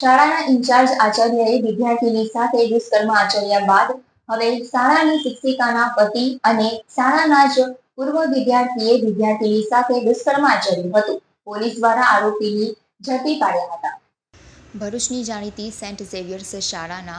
શાળાના ઇન્ચાર્જ આચાર્યએ વિદ્યાર્થીની સાથે દુષ્કર્મ આચર્યા બાદ હવે શાળાની શિક્ષિકાના પતિ અને શાળાના જ પૂર્વ વિદ્યાર્થીએ વિદ્યાર્થીની સાથે દુષ્કર્મ આચર્યું હતું. પોલીસ દ્વારા આરોપીની ઝડપી પાડ્યા હતા. ભરૂચની જાણીતી સેન્ટ ઝેવિયર્સ શાળાના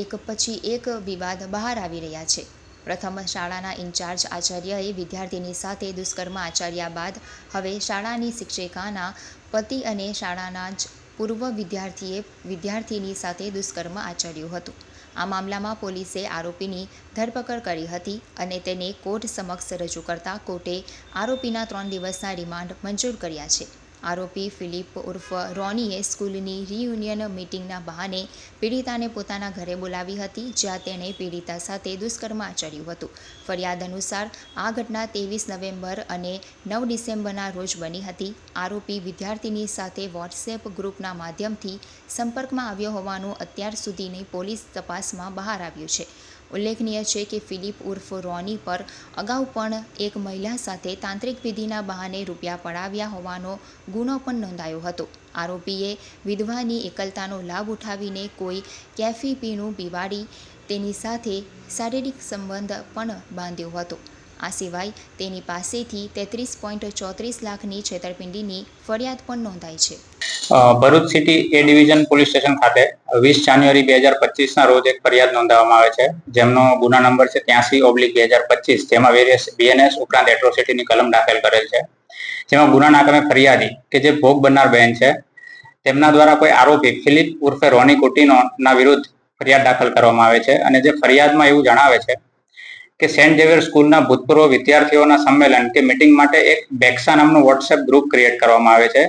એક પછી એક વિવાદ બહાર આવી રહ્યા છે. પ્રથમ શાળાના ઇન્ચાર્જ આચાર્યએ વિદ્યાર્થીની સાથે દુષ્કર્મ આચર્યા બાદ હવે શાળાની શિક્ષિકાના પતિ અને શાળાના જ પૂર્વ વિદ્યાર્થીએ વિદ્યાર્થીની સાથે દુષ્કર્મ આચર્યું હતું. આ મામલામાં પોલીસે આરોપીની ધરપકડ કરી હતી અને તેને કોર્ટ સમક્ષ રજૂ કરતા કોર્ટે આરોપીના 3 દિવસના રિમાન્ડ મંજૂર કર્યા છે. આરોપી ફિલિપ ઉર્ફ રોનીએ સ્કૂલની રિયુનિયન મીટિંગના બહાને પીડિતાને પોતાના ઘરે બોલાવી હતી, જ્યાં તેણે પીડિતા સાથે દુષ્કર્મ આચર્યું હતું. ફરિયાદ અનુસાર આ ઘટના 23 નવેમ્બર અને 9 ડિસેમ્બરના રોજ બની હતી. આરોપી વિદ્યાર્થીની સાથે વોટ્સએપ ગ્રુપના માધ્યમથી સંપર્કમાં આવ્યો હોવાનું અત્યાર સુધીની પોલીસ તપાસમાં બહાર આવ્યું છે. ઉલ્લેખનીય છે કે ફિલિપ ઉર્ફ રોની પર અગાઉ પણ એક મહિલા સાથે તાંત્રિક વિધિના બહાને રૂપિયા પડાવ્યા હોવાનો ગુનો પણ નોંધાયો હતો. આરોપીએ વિધવાની એકલતાનો લાભ ઉઠાવીને કોઈ કેફી પીણું પીવાડી તેની સાથે શારીરિક સંબંધ પણ બાંધ્યો હતો. આ સિવાય તેની પાસેથી 33.34 લાખની છેતરપિંડીની ફરિયાદ પણ નોંધાઈ છે. ભરૂચ સિટી એ ડિવિઝન પોલીસ સ્ટેશન ખાતે 20 જાન્યુઆરી 2025ના રોજ એક ફરિયાદ નોંધાવવામાં આવે છે, જેમનો ગુના નંબર છે 83/2025, જેમાં વેરિયસ બીએનએસ ઉપરાંત એટ્રોસિટીની કલમ દાખલ કરેલ છે. જેમાં ગુનાના કામે ફરિયાદી કે જે ભોગ બનનાર બહેન છે, તેમના દ્વારા કોઈ આરોપી ફિલિપ ઉર્ફે રોની કોટિનોના વિરુદ્ધ ફરિયાદ દાખલ કરવામાં આવે છે. અને જે ફરિયાદમાં એવું જણાવે છે કે સેન્ટ ઝેવિયર સ્કૂલના ભૂતપૂર્વ વિદ્યાર્થીઓના સંમેલન કે મીટિંગ માટે એક બેક્સા નામનું વોટ્સએપ ગ્રુપ ક્રિએટ કરવામાં આવે છે,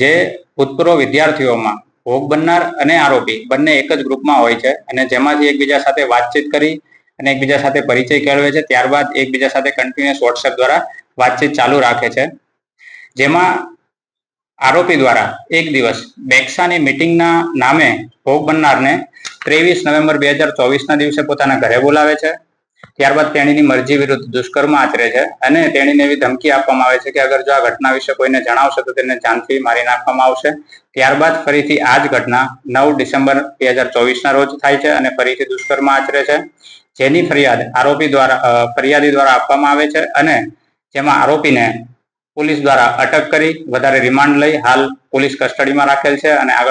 જે ભૂતપૂર્વ વિદ્યાર્થીઓમાં ભોગ બનનાર અને આરોપી બંને એક જ ગ્રુપમાં હોય છે અને જેમાંથી એકબીજા સાથે વાતચીત કરી અને એકબીજા સાથે પરિચય કેળવે છે. ત્યારબાદ એકબીજા સાથે કન્ટિન્યુઅસ વોટ્સએપ દ્વારા વાતચીત ચાલુ રાખે છે. જેમાં આરોપી દ્વારા એક દિવસ બેક્સાની મીટિંગના નામે ભોગ બનનારને 23 નવેમ્બર 2024ના દિવસે પોતાના ઘરે બોલાવે છે. ત્યારબાદ તેણીની મરજી વિરુદ્ધ દુષ્કર્મ આચરે છે અને તેણીને એવી ધમકી આપવામાં આવે છે કે અગર જો આ ઘટના વિશે કોઈને જણાવશે તો તેને જાનથી મારી નાખવામાં આવશે. ત્યારબાદ ફરીથી આ જ ઘટના 9 ડિસેમ્બર 2024ના રોજ થાય છે અને ફરીથી દુષ્કર્મ આચરે છે, જેની ફરિયાદ ફરિયાદી દ્વારા આપવામાં આવે છે અને જેમાં આરોપીને પોલીસ દ્વારા અટક કરી વધારે રિમાન્ડ લઈ હાલ પોલીસ કસ્ટડીમાં રાખેલ છે અને આગળ